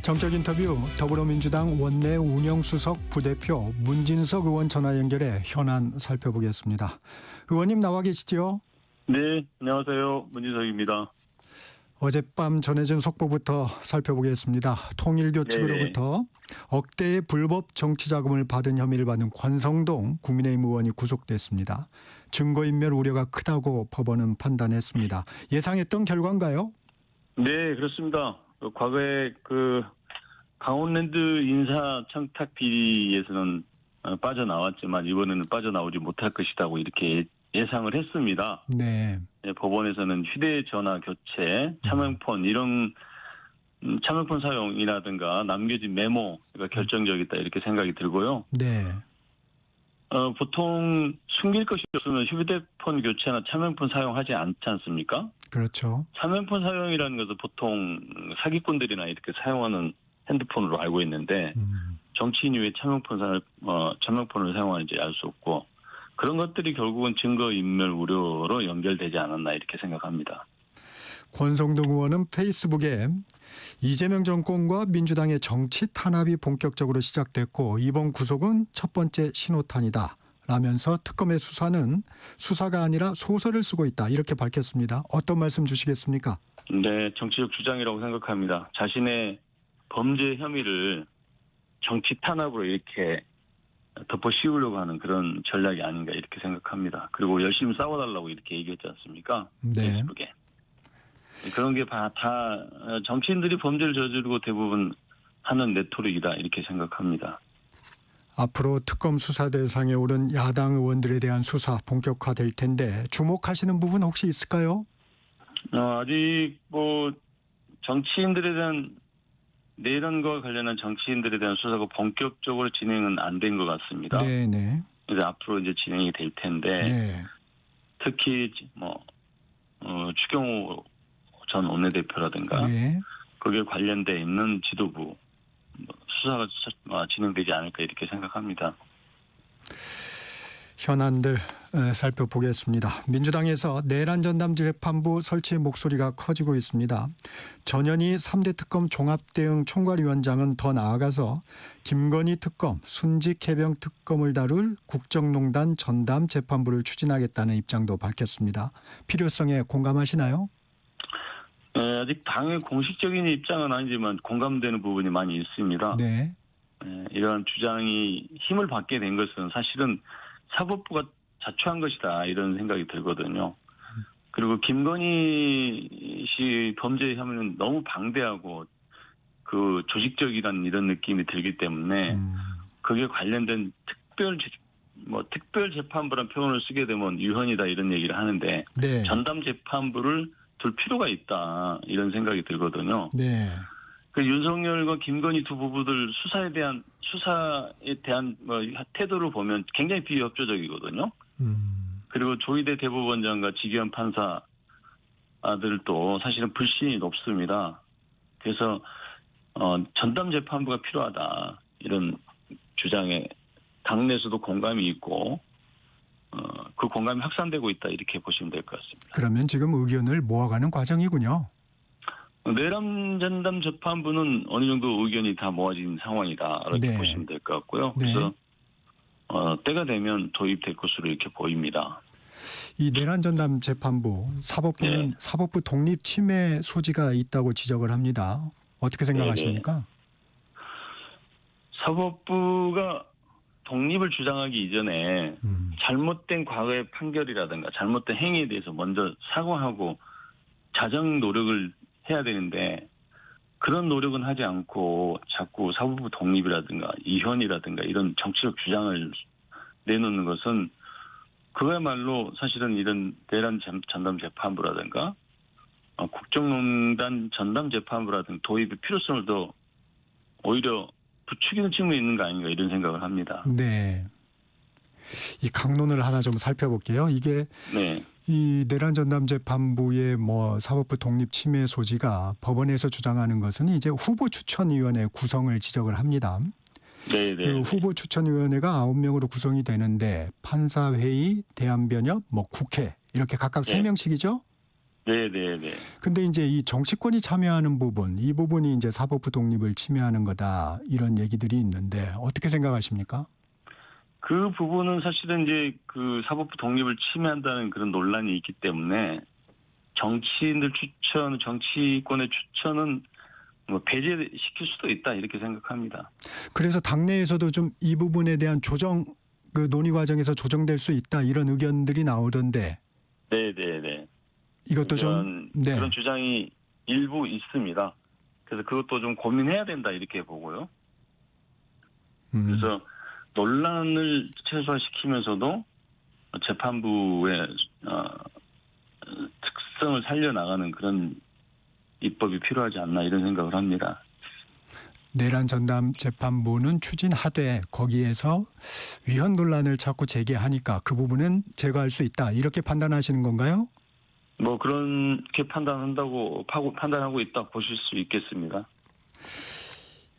정적 인터뷰 더불어민주당 원내 운영수석 부대표 문진석 의원 전화 연결해 현안 살펴보겠습니다. 의원님 나와 계시죠? 네, 안녕하세요. 문진석입니다. 어젯밤 전해진 속보부터 살펴보겠습니다. 통일교 측으로부터 억대의 불법 정치자금을 받은 혐의를 받는 권성동 국민의힘 의원이 구속됐습니다. 증거인멸 우려가 크다고 법원은 판단했습니다. 예상했던 결과인가요? 네, 그렇습니다. 과거에 강원랜드 인사 청탁 비리에서는 빠져나왔지만 이번에는 빠져나오지 못할 것이라고 이렇게 예상을 했습니다. 네. 법원에서는 휴대전화 교체, 차명폰 이런 차명폰 사용이라든가 남겨진 메모가 결정적이다 이렇게 생각이 들고요. 네. 보통 숨길 것이 없으면 휴대폰 교체나 차명폰 사용하지 않지 않습니까? 그렇죠. 차명폰 사용이라는 것은 보통 사기꾼들이나 이렇게 사용하는 핸드폰으로 알고 있는데 정치인이 왜 차명폰을 사용하는지 알 수 없고 그런 것들이 결국은 증거인멸 우려로 연결되지 않았나 이렇게 생각합니다. 권성동 의원은 페이스북에 이재명 정권과 민주당의 정치 탄압이 본격적으로 시작됐고 이번 구속은 첫 번째 신호탄이다 라면서 특검의 수사는 수사가 아니라 소설을 쓰고 있다 이렇게 밝혔습니다. 어떤 말씀 주시겠습니까? 네, 정치적 주장이라고 생각합니다. 자신의 범죄 혐의를 정치 탄압으로 이렇게 덮어 씌우려고 하는 그런 전략이 아닌가 이렇게 생각합니다. 그리고 열심히 싸워달라고 이렇게 얘기했지 않습니까? 네. 페이스북에. 그런 게 다 정치인들이 범죄를 저지르고 대부분 하는 레토릭이다 이렇게 생각합니다. 앞으로 특검 수사 대상에 오른 야당 의원들에 대한 수사 본격화될 텐데 주목하시는 부분 혹시 있을까요? 아직 정치인들에 대한 내란과 관련한 정치인들에 대한 수사가 본격적으로 진행은 안 된 것 같습니다. 네네. 그래서 앞으로 이제 진행이 될 텐데 네. 특히 추경호 전 원내대표라든가 네. 거기에 관련돼 있는 지도부 수사가 진행되지 않을까 이렇게 생각합니다. 현안들 살펴보겠습니다. 민주당에서 내란 전담 재판부 설치 목소리가 커지고 있습니다. 전현희 3대 특검 종합대응 총괄위원장은 더 나아가서 김건희 특검, 순직 해병 특검을 다룰 국정농단 전담 재판부를 추진하겠다는 입장도 밝혔습니다. 필요성에 공감하시나요? 아직 당의 공식적인 입장은 아니지만 공감되는 부분이 많이 있습니다. 네. 이러한 주장이 힘을 받게 된 것은 사실은 사법부가 자초한 것이다 이런 생각이 들거든요. 그리고 김건희 씨 범죄 혐의는 너무 방대하고 조직적이라는 이런 느낌이 들기 때문에 그게 관련된 특별 재판부란 표현을 쓰게 되면 유언이다 이런 얘기를 하는데 네. 전담 재판부를 둘 필요가 있다 이런 생각이 들거든요. 네. 윤석열과 김건희 두 부부들 수사에 대한 태도를 보면 굉장히 비협조적이거든요. 그리고 조희대 대법원장과 지기현 판사들도 사실은 불신이 높습니다. 그래서 전담 재판부가 필요하다 이런 주장에 당내에서도 공감이 있고 그 공감이 확산되고 있다 이렇게 보시면 될 것 같습니다. 그러면 지금 의견을 모아가는 과정이군요. 내란 전담 재판부는 어느 정도 의견이 다 모아진 상황이다 이렇게 네. 보시면 될 것 같고요. 네. 그래서 때가 되면 도입될 것으로 이렇게 보입니다. 이 내란 전담 재판부 사법부는 사법부 독립 침해 소지가 있다고 지적을 합니다. 어떻게 생각하십니까? 사법부가 독립을 주장하기 이전에 잘못된 과거의 판결이라든가 잘못된 행위에 대해서 먼저 사과하고 자정 노력을 해야 되는데 그런 노력은 하지 않고 자꾸 사법부 독립이라든가 이현이라든가 이런 정치적 주장을 내놓는 것은 그야말로 사실은 이런 내란 전담 재판부라든가 국정농단 전담 재판부라든가 도입의 필요성을 더 오히려 부추기는 측면이 있는 거 아닌가 이런 생각을 합니다. 네. 이 강론을 하나 좀 살펴볼게요. 이게 이 내란 전담 재판부의 사법부 독립 침해 소지가 법원에서 주장하는 것은 이제 후보 추천위원회 구성을 지적을 합니다. 그 후보 추천위원회가 9명으로 구성이 되는데 판사회의, 대한변협, 국회 이렇게 각각 3명씩이죠? 네네네. 근데 이제 이 정치권이 참여하는 부분, 이 부분이 이제 사법부 독립을 침해하는 거다 이런 얘기들이 있는데 어떻게 생각하십니까? 그 부분은 사실은 이제 그 사법부 독립을 침해한다는 그런 논란이 있기 때문에 정치인들 추천, 정치권의 추천은 뭐 배제시킬 수도 있다 이렇게 생각합니다. 그래서 당내에서도 좀 이 부분에 대한 조정, 그 논의 과정에서 조정될 수 있다 이런 의견들이 나오던데 네네네. 이것도 좀 네. 그런 주장이 일부 있습니다. 그래서 그것도 좀 고민해야 된다 이렇게 보고요. 그래서 논란을 최소화시키면서도 재판부의 특성을 살려나가는 그런 입법이 필요하지 않나 이런 생각을 합니다. 내란 전담 재판부는 추진하되 거기에서 위헌 논란을 자꾸 제기하니까 그 부분은 제거할 수 있다 이렇게 판단하시는 건가요? 뭐 그렇게 판단하고 있다 보실 수 있겠습니다.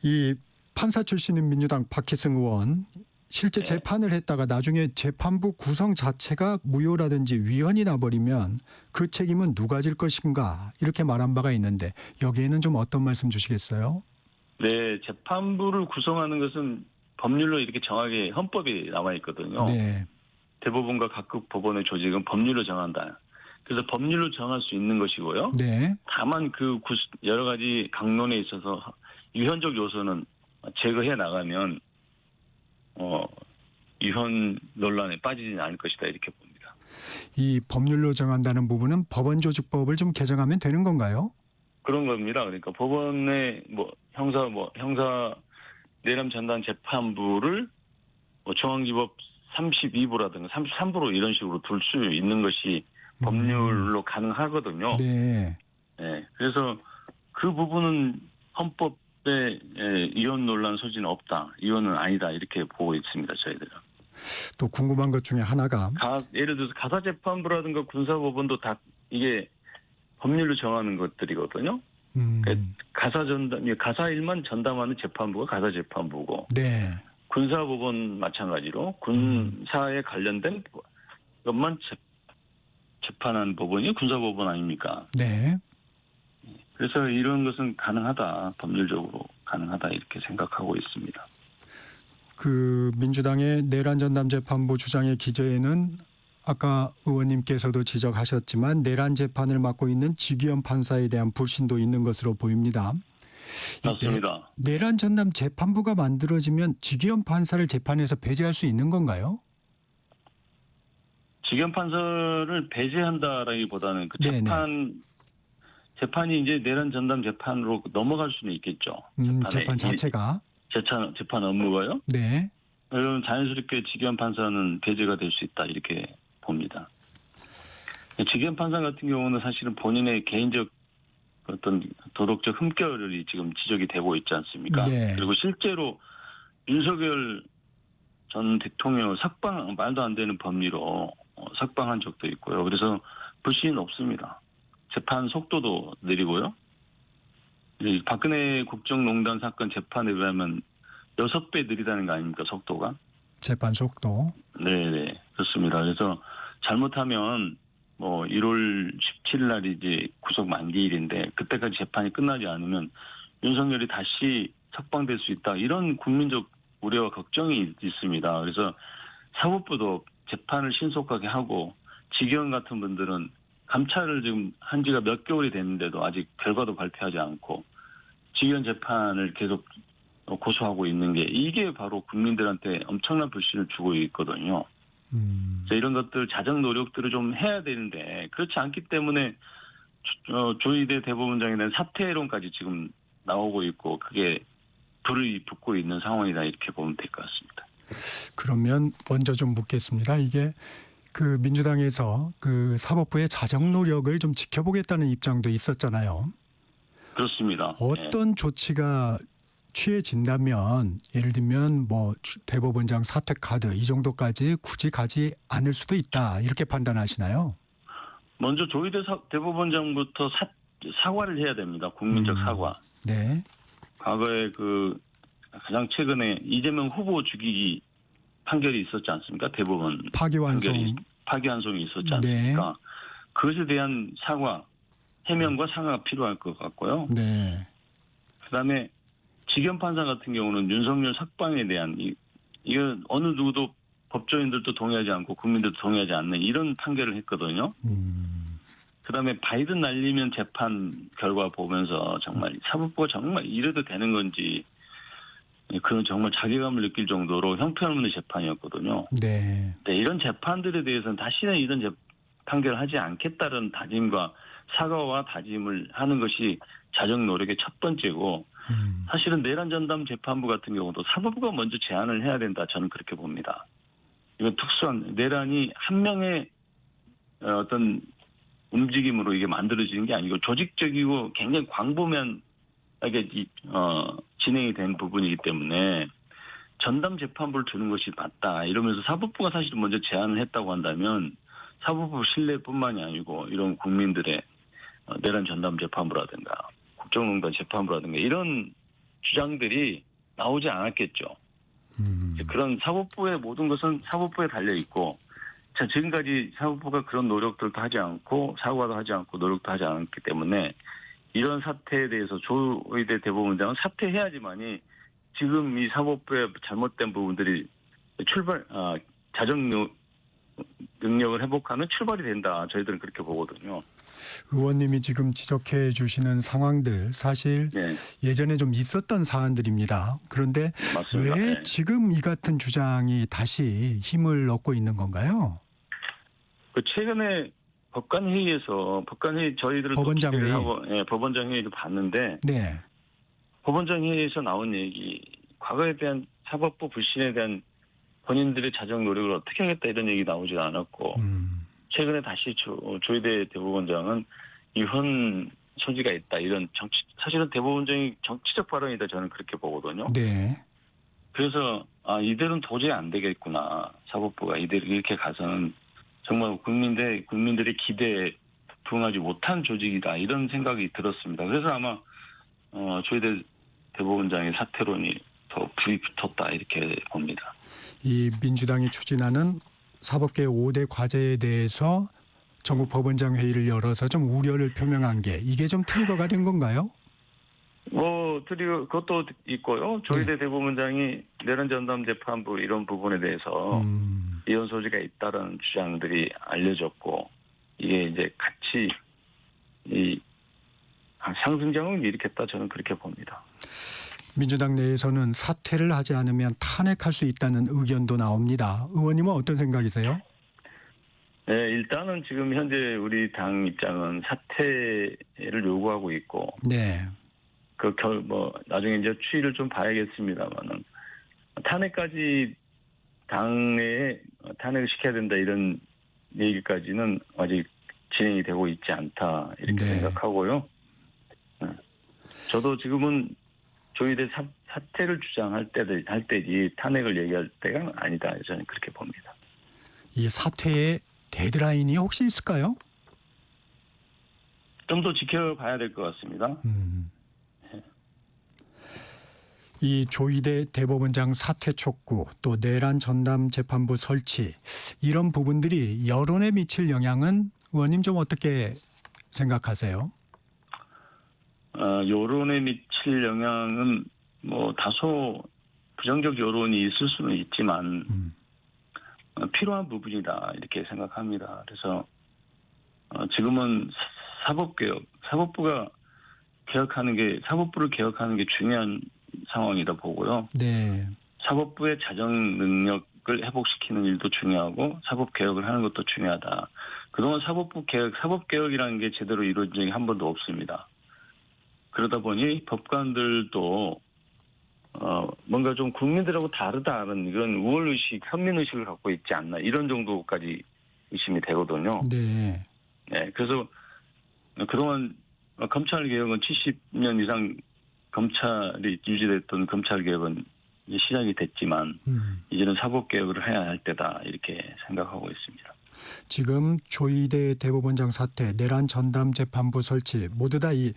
이 판사 출신인 민주당 박희승 의원 실제 네. 재판을 했다가 나중에 재판부 구성 자체가 무효라든지 위헌이 나버리면 그 책임은 누가 질 것인가 이렇게 말한 바가 있는데 여기에는 좀 어떤 말씀 주시겠어요? 네, 재판부를 구성하는 것은 법률로 이렇게 정하게 헌법에 나와 있거든요. 네. 대법원과 각급 법원의 조직은 법률로 정한다. 그래서 법률로 정할 수 있는 것이고요. 네. 다만 그 여러 가지 강론에 있어서 위헌적 요소는 제거해 나가면 위헌 논란에 빠지지는 않을 것이다 이렇게 봅니다. 이 법률로 정한다는 부분은 법원조직법을 좀 개정하면 되는 건가요? 그런 겁니다. 그러니까 법원의 형사 내란 전담 재판부를 중앙지법 32부라든가 33부로 이런 식으로 둘 수 있는 것이 법률로 가능하거든요. 네. 네. 그래서 그 부분은 헌법에 위헌 논란 소지는 없다. 위헌은 아니다. 이렇게 보고 있습니다. 저희들은. 또 궁금한 것 중에 하나가 예를 들어서 가사재판부라든가 군사법원도 다 이게 법률로 정하는 것들이거든요. 가사 일만 전담하는 재판부가 가사재판부고 네. 군사법원 마찬가지로 군사에 관련된 것만 재판하는 법원이 군사법원 아닙니까? 네. 그래서 이런 것은 가능하다. 법률적으로 가능하다 이렇게 생각하고 있습니다. 그 민주당의 내란 전담 재판부 주장의 기저에는 아까 의원님께서도 지적하셨지만 내란 재판을 맡고 있는 지기현 판사에 대한 불신도 있는 것으로 보입니다. 맞습니다. 내란 전담 재판부가 만들어지면 지기현 판사를 재판에서 배제할 수 있는 건가요? 지기현 판사를 배제한다라기보다는 그 재판이 이제 내란 전담 재판으로 넘어갈 수는 있겠죠. 재판 자체가. 재판 업무가요? 네. 그럼 자연스럽게 지기현 판사는 배제가 될 수 있다 이렇게 봅니다. 지기현 판사 같은 경우는 사실은 본인의 개인적 어떤 도덕적 흠결이 지금 지적이 되고 있지 않습니까? 네. 그리고 실제로 윤석열 전 대통령 말도 안 되는 법리로 석방한 적도 있고요. 그래서 불신이 높습니다. 재판 속도도 느리고요. 박근혜 국정농단 사건 재판에 비하면 6배 느리다는 거 아닙니까, 속도가? 재판 속도. 네, 그렇습니다. 그래서 잘못하면 1월 17일 날이 이제 구속 만기일인데 그때까지 재판이 끝나지 않으면 윤석열이 다시 석방될 수 있다. 이런 국민적 우려와 걱정이 있습니다. 그래서 사법부도 재판을 신속하게 하고 지기현 같은 분들은 감찰을 지금 한 지가 몇 개월이 됐는데도 아직 결과도 발표하지 않고 지기현 재판을 계속 고소하고 있는 게 이게 바로 국민들한테 엄청난 불신을 주고 있거든요. 이런 것들 자정 노력들을 좀 해야 되는데 그렇지 않기 때문에 조희대 대법원장에 대한 사퇴론까지 지금 나오고 있고 그게 불이 붙고 있는 상황이다 이렇게 보면 될 것 같습니다. 그러면 먼저 좀 묻겠습니다. 이게 그 민주당에서 그 사법부의 자정 노력을 좀 지켜보겠다는 입장도 있었잖아요. 그렇습니다. 어떤 조치가 취해진다면 예를 들면 대법원장 사퇴 카드 이 정도까지 굳이 가지 않을 수도 있다 이렇게 판단하시나요? 먼저 조희대 대법원장부터 사과를 해야 됩니다. 국민적 사과. 네. 과거에 가장 최근에 이재명 후보 죽이기 판결이 있었지 않습니까? 대법원 파기환송. 파기환송이 있었지 않습니까? 네. 그것에 대한 사과 해명과 상하가 필요할 것 같고요. 네. 그다음에 지견 판사 같은 경우는 윤석열 석방에 대한 이거 어느 누구도 법조인들도 동의하지 않고 국민들도 동의하지 않는 이런 판결을 했거든요. 그다음에 바이든 날리면 재판 결과 보면서 정말 사법부가 정말 이래도 되는 건지 그런 정말 자괴감을 느낄 정도로 형편없는 재판이었거든요. 네. 네, 이런 재판들에 대해서는 다시는 이런 판결을 하지 않겠다는 다짐과 사과와 다짐을 하는 것이 자정 노력의 첫 번째고 사실은 내란 전담 재판부 같은 경우도 사법부가 먼저 제안을 해야 된다. 저는 그렇게 봅니다. 이건 특수한 내란이 한 명의 어떤 움직임으로 이게 만들어지는 게 아니고 조직적이고 굉장히 광범위한 진행이 된 부분이기 때문에 전담 재판부를 두는 것이 맞다. 이러면서 사법부가 사실 먼저 제안을 했다고 한다면 사법부 신뢰뿐만이 아니고 이런 국민들의 내란 전담 재판부라든가 국정농단 재판부라든가 이런 주장들이 나오지 않았겠죠. 그런 사법부의 모든 것은 사법부에 달려 있고 지금까지 사법부가 그런 노력들도 하지 않고 사과도 하지 않고 노력도 하지 않았기 때문에 이런 사태에 대해서 조의대 대법원장은 사퇴해야지만이 지금 이 사법부의 잘못된 부분들이 자정 능력을 회복하는 출발이 된다. 저희들은 그렇게 보거든요. 의원님이 지금 지적해 주시는 상황들 사실 네. 예전에 좀 있었던 사안들입니다. 그런데 맞습니다. 왜 네. 지금 이 같은 주장이 다시 힘을 얻고 있는 건가요? 최근에 법관회의 저희들을 법원장 회의. 하고 법원장 회의를 봤는데 네. 법원장 회의에서 나온 얘기 과거에 대한 사법부 불신에 대한 본인들의 자정 노력을 어떻게 하겠다 이런 얘기 나오지 않았고 최근에 다시 조희대 대법원장은 이혼 소지가 있다 이런 사실은 대법원장이 정치적 발언이다 저는 그렇게 보거든요. 네. 그래서 이대로는 도저히 안 되겠구나 사법부가 이대로 이렇게 가서는 정말 국민들의 기대에 부응하지 못한 조직이다 이런 생각이 들었습니다. 그래서 아마 조희대 대법원장의 사퇴론이 더 불이 붙었다 이렇게 봅니다. 이 민주당이 추진하는 사법개혁 5대 과제에 대해서 전국 법원장 회의를 열어서 좀 우려를 표명한 게 이게 좀 트리거가 된 건가요? 그것도 있고요. 조희대 대법원장이 내란 전담 재판부 이런 부분에 대해서 이혼 소지가 있다는 주장들이 알려졌고 이게 이제 같이 이 상승작용을 일으켰다 저는 그렇게 봅니다. 민주당 내에서는 사퇴를 하지 않으면 탄핵할 수 있다는 의견도 나옵니다. 의원님은 어떤 생각이세요? 네, 일단은 지금 현재 우리 당 입장은 사퇴를 요구하고 있고 네. 나중에 이제 추이를 좀 봐야겠습니다만은 탄핵까지 당내에 탄핵을 시켜야 된다 이런 얘기까지는 아직 진행이 되고 있지 않다 이렇게 네. 생각하고요. 저도 지금은 조희대 사퇴를 주장할 때지 탄핵을 얘기할 때가 아니다 저는 그렇게 봅니다. 이 사퇴의 데드라인이 혹시 있을까요? 좀 더 지켜봐야 될 것 같습니다. 이 조희대 대법원장 사퇴 촉구 또 내란 전담 재판부 설치 이런 부분들이 여론에 미칠 영향은 의원님 좀 어떻게 생각하세요? 여론에 미칠 영향은 다소 부정적 여론이 있을 수는 있지만 필요한 부분이다 이렇게 생각합니다. 그래서 지금은 사법부를 개혁하는 게 중요한 상황이다 보고요. 네. 사법부의 자정 능력을 회복시키는 일도 중요하고 사법 개혁을 하는 것도 중요하다. 그동안 사법 개혁이라는 게 제대로 이루어진 적이 한 번도 없습니다. 그러다 보니 법관들도 뭔가 좀 국민들하고 다르다는 이런 우월의식, 현민의식을 갖고 있지 않나 이런 정도까지 의심이 되거든요. 네. 네, 그래서 그동안 검찰개혁은 70년 이상 검찰이 유지됐던 검찰개혁은 이제 시작이 됐지만 이제는 사법개혁을 해야 할 때다 이렇게 생각하고 있습니다. 지금 조희대 대법원장 사퇴, 내란 전담 재판부 설치 모두 다 이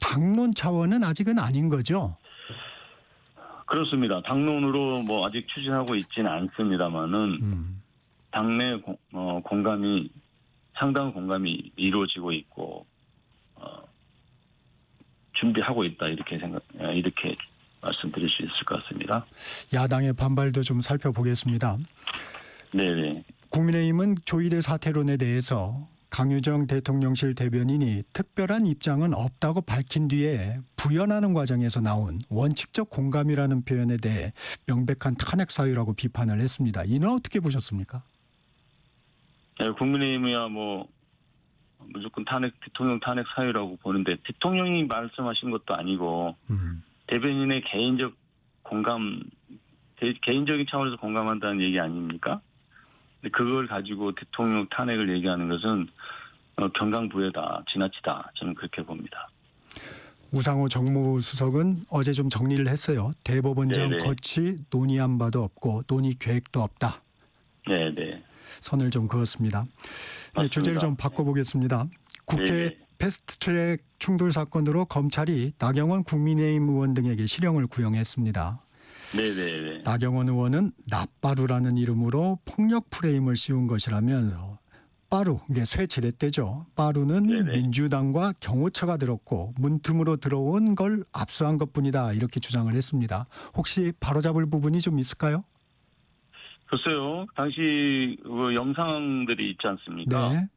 당론 차원은 아직은 아닌 거죠? 그렇습니다. 당론으로 아직 추진하고 있지는 않습니다만은 당내 상당한 공감이 이루어지고 있고 준비하고 있다 이렇게 말씀드릴 수 있을 것 같습니다. 야당의 반발도 좀 살펴보겠습니다. 네네. 국민의힘은 조이대 사퇴론에 대해서 강유정 대통령실 대변인이 특별한 입장은 없다고 밝힌 뒤에 부연하는 과정에서 나온 원칙적 공감이라는 표현에 대해 명백한 탄핵 사유라고 비판을 했습니다. 이는 어떻게 보셨습니까? 네, 국민의힘이야 뭐 무조건 대통령 탄핵 사유라고 보는데 대통령이 말씀하신 것도 아니고 대변인의 개인적 개인적인 차원에서 공감한다는 얘기 아닙니까? 근데 그걸 가지고 대통령 탄핵을 얘기하는 것은 경강부회다, 지나치다. 저는 그렇게 봅니다. 우상호 정무수석은 어제 좀 정리를 했어요. 대법원장 네네. 거치 논의한 바도 없고 논의 계획도 없다. 네네. 선을 좀 그었습니다. 네, 주제를 좀 바꿔보겠습니다. 국회 네네. 패스트트랙 충돌 사건으로 검찰이 나경원 국민의힘 의원 등에게 실형을 구형했습니다. 네네. 나경원 의원은 나빠루라는 이름으로 폭력 프레임을 씌운 것이라면서 빠루, 이게 쇠지렛대죠. 빠루는 네네. 민주당과 경호처가 들었고 문틈으로 들어온 걸 압수한 것뿐이다 이렇게 주장을 했습니다. 혹시 바로잡을 부분이 좀 있을까요? 글쎄요. 당시 그 영상들이 있지 않습니까? 네.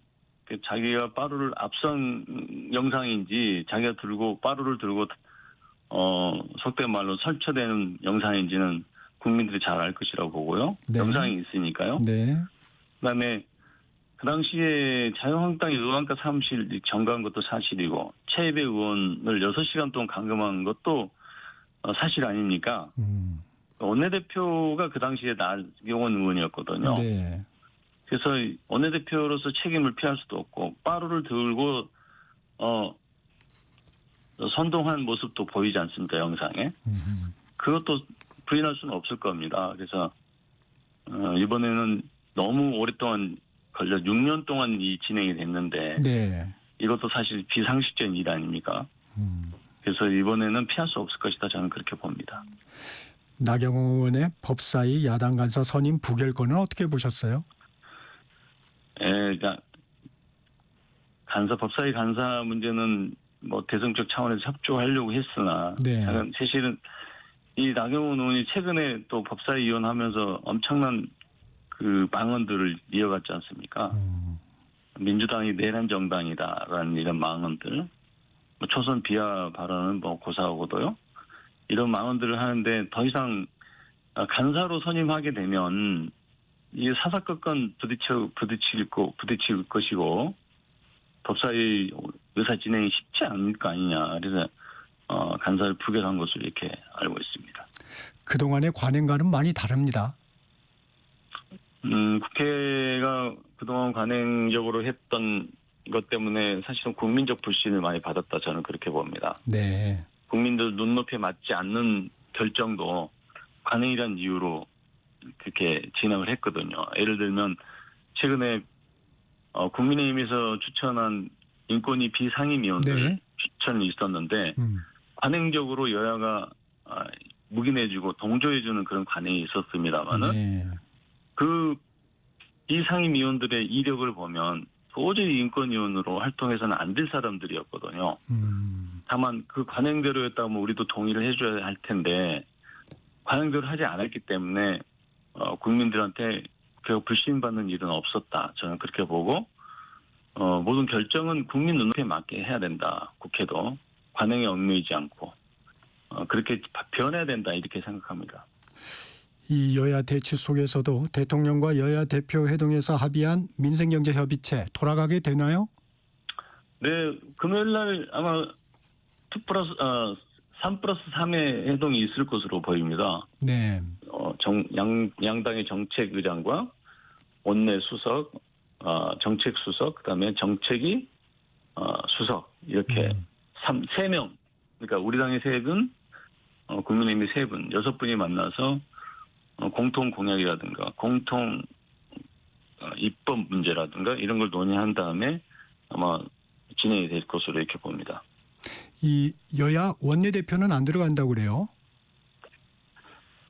그 자기가 빠루를 압수한 영상인지 자기가 빠루를 들고 속된 말로 설쳐대는 영상인지는 국민들이 잘 알 것이라고 보고요. 네. 영상이 있으니까요. 네. 그다음에 그 당시에 자유한국당이 의원가 사무실 점거한 것도 사실이고 최혜배 의원을 6시간 동안 감금한 것도 사실 아닙니까? 원내대표가 그 당시에 나경원 의원이었거든요. 네. 그래서 원내대표로서 책임을 피할 수도 없고 빠루를 들고 선동한 모습도 보이지 않습니까, 영상에. 그것도 부인할 수는 없을 겁니다. 그래서 이번에는 너무 오랫동안 6년 동안 이 진행이 됐는데 네. 이것도 사실 비상식적인 일 아닙니까? 그래서 이번에는 피할 수 없을 것이다. 저는 그렇게 봅니다. 나경원 의원의 법사위 야당 간사 선임 부결권은 어떻게 보셨어요? 그러니까 법사위 간사 문제는 뭐 대승적 차원에서 협조하려고 했으나 네. 사실은 이 나경원 의원이 최근에 또 법사위 의원하면서 엄청난 그 망언들을 이어갔지 않습니까? 민주당이 내란 정당이다라는 이런 망언들, 뭐 초선 비하 발언은 뭐 고사하고도요. 이런 망언들을 하는데 더 이상 간사로 선임하게 되면 이 사사건건 부딪힐 것이고 법사위 의사 진행이 쉽지 않을 거 아니냐. 그래서 간사를 부결한 것으로 이렇게 알고 있습니다. 그동안의 관행과는 많이 다릅니다. 국회가 그동안 관행적으로 했던 것 때문에 사실은 국민적 불신을 많이 받았다. 저는 그렇게 봅니다. 네. 국민들 눈높이에 맞지 않는 결정도 관행이라는 이유로 그렇게 진행을 했거든요. 예를 들면 최근에 국민의힘에서 추천한 인권위 비상임위원들 네. 추천이 있었는데 관행적으로 여야가 묵인해주고 동조해주는 그런 관행이 있었습니다만은 네. 그 비상임위원들의 이력을 보면 도저히 인권위원으로 활동해서는 안 될 사람들이었거든요. 다만 그 관행대로였다면 우리도 동의를 해줘야 할 텐데 관행대로 하지 않았기 때문에 국민들한테 결국 불신받는 일은 없었다. 저는 그렇게 보고 모든 결정은 국민 눈높이에 맞게 해야 된다. 국회도 관행에 얽매이지 않고 그렇게 변해야 된다. 이렇게 생각합니다. 이 여야 대치 속에서도 대통령과 여야 대표 회동에서 합의한 민생경제협의체 돌아가게 되나요? 네, 금요일 날 아마 3+3의 회동이 있을 것으로 보입니다. 네. 양당의 정책의장과 원내 수석, 정책 수석, 그다음에 정책위 수석 이렇게 3명. 그러니까 우리 당의 3분, 국민의힘의 3분, 6분이 만나서 공통 공약이라든가 공통 입법 문제라든가 이런 걸 논의한 다음에 아마 진행이 될 것으로 이렇게 봅니다. 이 여야 원내대표는 안 들어간다고 그래요?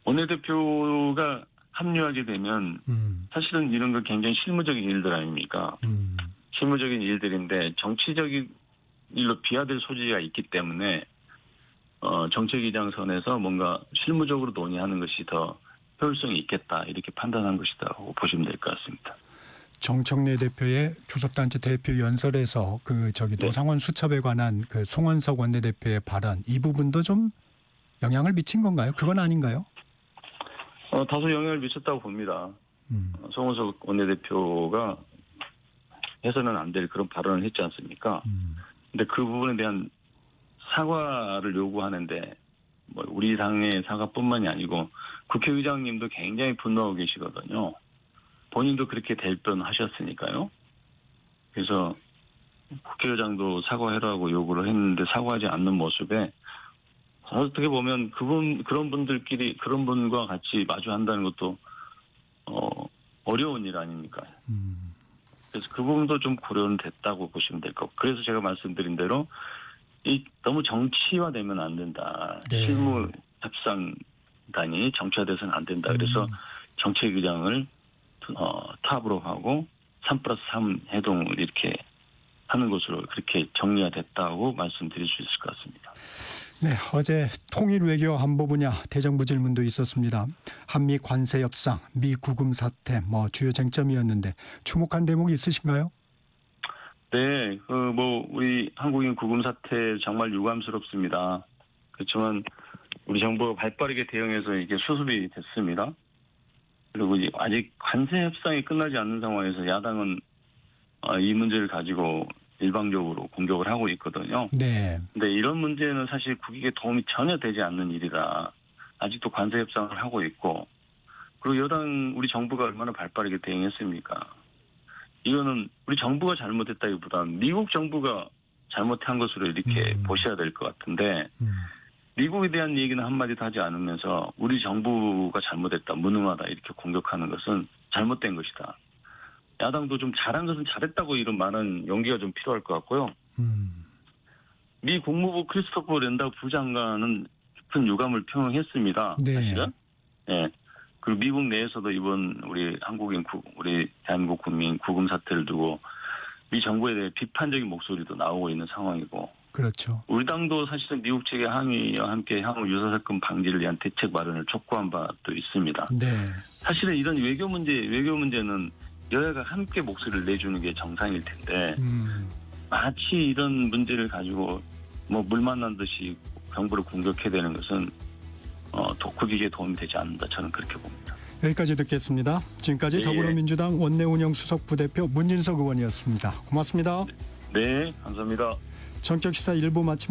원내대표가 합류하게 되면 사실은 이런 거 굉장히 실무적인 일들 아닙니까? 실무적인 일들인데 정치적인 일로 비화될 소지가 있기 때문에 정책위장 선에서 뭔가 실무적으로 논의하는 것이 더 효율성이 있겠다 이렇게 판단한 것이라고 보시면 될 것 같습니다. 정청래 대표의 교섭단체 대표 연설에서 그 네. 노상원 수첩에 관한 그 송원석 원내대표의 발언 이 부분도 좀 영향을 미친 건가요? 그건 아닌가요? 다소 영향을 미쳤다고 봅니다. 음. 송원석 원내대표가 해서는 안 될 그런 발언을 했지 않습니까? 근데 그 부분에 대한 사과를 요구하는데 뭐 우리 당의 사과뿐만이 아니고 국회의장님도 굉장히 분노하고 계시거든요. 본인도 그렇게 대변하셨으니까요. 그래서 국회의장도 사과해라고 요구를 했는데 사과하지 않는 모습에 어떻게 보면 그런 분들끼리 그런 분과 같이 마주한다는 것도 어려운 일 아닙니까? 그래서 그 부분도 좀 고려는 됐다고 보시면 될 거고. 그래서 제가 말씀드린 대로 너무 정치화되면 안 된다. 네. 실무 협상단이 정치화돼서는 안 된다. 그래서 정책위장을 탑으로 하고 3+3 해동을 이렇게 하는 것으로 그렇게 정리가 됐다고 말씀드릴 수 있을 것 같습니다. 네, 어제 통일 외교 안보 분야 대정부 질문도 있었습니다. 한미 관세 협상, 미 구금 사태 주요 쟁점이었는데 주목한 대목이 있으신가요? 네, 우리 한국인 구금 사태 정말 유감스럽습니다. 그렇지만 우리 정부가 발빠르게 대응해서 이게 수습이 됐습니다. 그리고 아직 관세 협상이 끝나지 않는 상황에서 야당은 이 문제를 가지고 일방적으로 공격을 하고 있거든요. 네. 근데 이런 문제는 사실 국익에 도움이 전혀 되지 않는 일이라 아직도 관세 협상을 하고 있고, 그리고 우리 정부가 얼마나 발빠르게 대응했습니까? 이거는 우리 정부가 잘못했다기보다는 미국 정부가 잘못한 것으로 이렇게 보셔야 될 것 같은데, 미국에 대한 얘기는 한마디도 하지 않으면서 우리 정부가 잘못했다, 무능하다 이렇게 공격하는 것은 잘못된 것이다. 야당도 좀 잘한 것은 잘했다고 이런 많은 용기가 좀 필요할 것 같고요. 미 국무부 크리스토퍼 랜다 부장관은 깊은 유감을 표명했습니다. 네. 사실은. 네. 그리고 미국 내에서도 이번 우리 대한민국 국민 구금 사태를 두고 미 정부에 대해 비판적인 목소리도 나오고 있는 상황이고. 그렇죠. 우리 당도 사실은 미국 측의 항의와 함께 향후 유사 사건 방지를 위한 대책 마련을 촉구한 바도 있습니다. 네. 사실은 이런 외교 문제는 여야가 함께 목소리를 내주는 게 정상일 텐데 마치 이런 문제를 가지고 물 만난 듯이 정부를 공격해야 되는 것은 국익에 도움이 되지 않는다. 저는 그렇게 봅니다. 여기까지 듣겠습니다. 지금까지 네. 더불어민주당 원내운영 수석 부대표 문진석 의원이었습니다. 고맙습니다. 네, 감사합니다. 전격시사 1부 마칩니다.